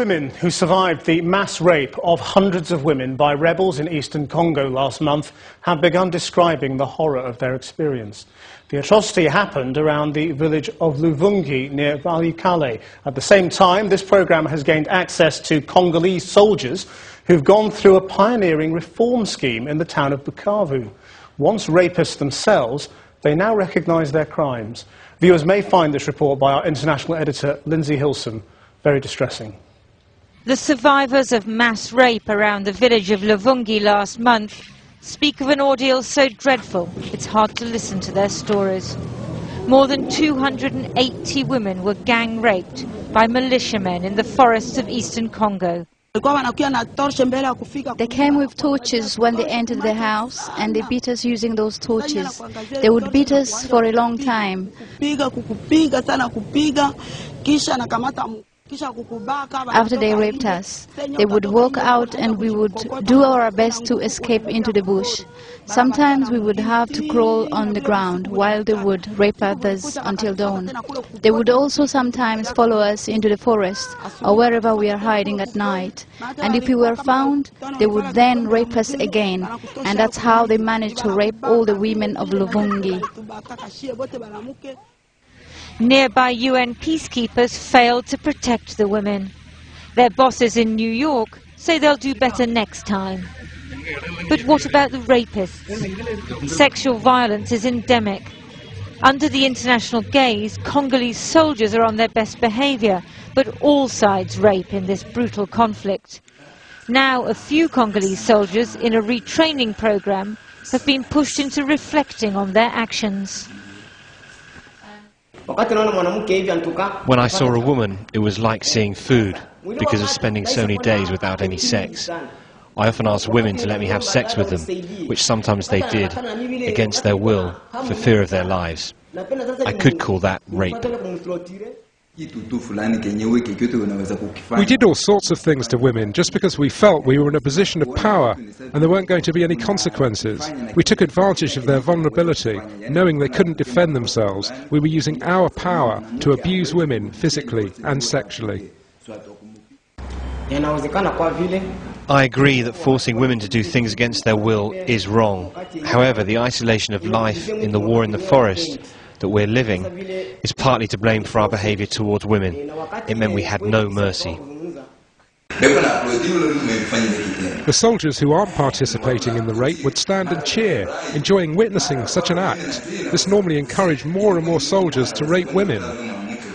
Women who survived the mass rape of hundreds of women by rebels in eastern Congo last month have begun describing the horror of their experience. The atrocity happened around the village of Luvungi near Walikale. At the same time, this programme has gained access to Congolese soldiers who've gone through a pioneering reform scheme in the town of Bukavu. Once rapists themselves, they now recognise their crimes. Viewers may find this report by our international editor, Lindsay Hilson, very distressing. The survivors of mass rape around the village of Luvungi last month speak of an ordeal so dreadful it's hard to listen to their stories. More than 280 women were gang raped by militiamen in the forests of eastern Congo. They came with torches when they entered the house, and they beat us using those torches. They would beat us for a long time. After they raped us, they would walk out and we would do our best to escape into the bush. Sometimes we would have to crawl on the ground while they would rape others until dawn. They would also sometimes follow us into the forest or wherever we are hiding at night. And if we were found, they would then rape us again. And that's how they managed to rape all the women of Luvungi. Nearby UN peacekeepers failed to protect the women. Their bosses in New York say they'll do better next time. But what about the rapists? Sexual violence is endemic. Under the international gaze, Congolese soldiers are on their best behaviour, but all sides rape in this brutal conflict. Now a few Congolese soldiers in a retraining programme have been pushed into reflecting on their actions. When I saw a woman, it was like seeing food, because of spending so many days without any sex. I often asked women to let me have sex with them, which sometimes they did, against their will, for fear of their lives. I could call that rape. We did all sorts of things to women just because we felt we were in a position of power and there weren't going to be any consequences. We took advantage of their vulnerability, knowing they couldn't defend themselves. We were using our power to abuse women physically and sexually. I agree that forcing women to do things against their will is wrong. However, the isolation of life in the war in the forest that we're living is partly to blame for our behaviour towards women. It meant we had no mercy. The soldiers who aren't participating in the rape would stand and cheer, enjoying witnessing such an act. This normally encouraged more and more soldiers to rape women.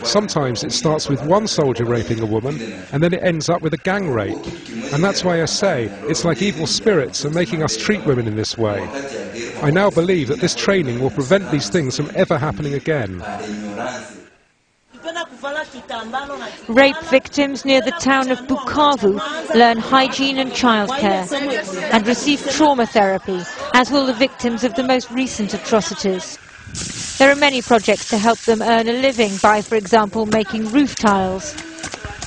Sometimes it starts with one soldier raping a woman, and then it ends up with a gang rape. And that's why I say it's like evil spirits are making us treat women in this way. I now believe that this training will prevent these things from ever happening again. Rape victims near the town of Bukavu learn hygiene and childcare and receive trauma therapy, as will the victims of the most recent atrocities. There are many projects to help them earn a living by, for example, making roof tiles.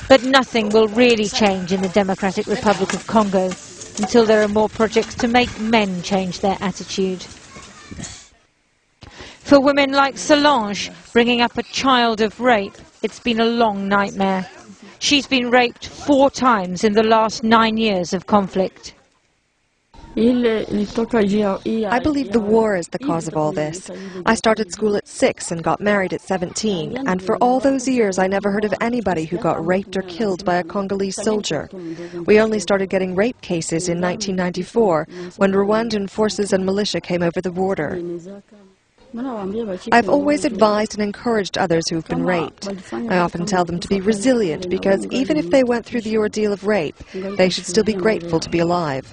But nothing will really change in the Democratic Republic of Congo until there are more projects to make men change their attitude. For women like Solange, bringing up a child of rape, it's been a long nightmare. She's been raped 4 times in the last 9 years of conflict. I believe the war is the cause of all this. I started school at 6 and got married at 17, and for all those years I never heard of anybody who got raped or killed by a Congolese soldier. We only started getting rape cases in 1994, when Rwandan forces and militia came over the border. I've always advised and encouraged others who have been raped. I often tell them to be resilient, because even if they went through the ordeal of rape, they should still be grateful to be alive.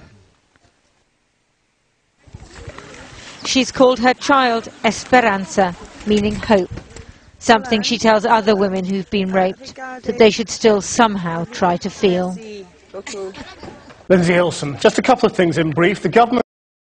She's called her child Esperanza, meaning hope, something she tells other women who've been raped, that they should still somehow try to feel. Lindsay Hilson, just a couple of things in brief. The government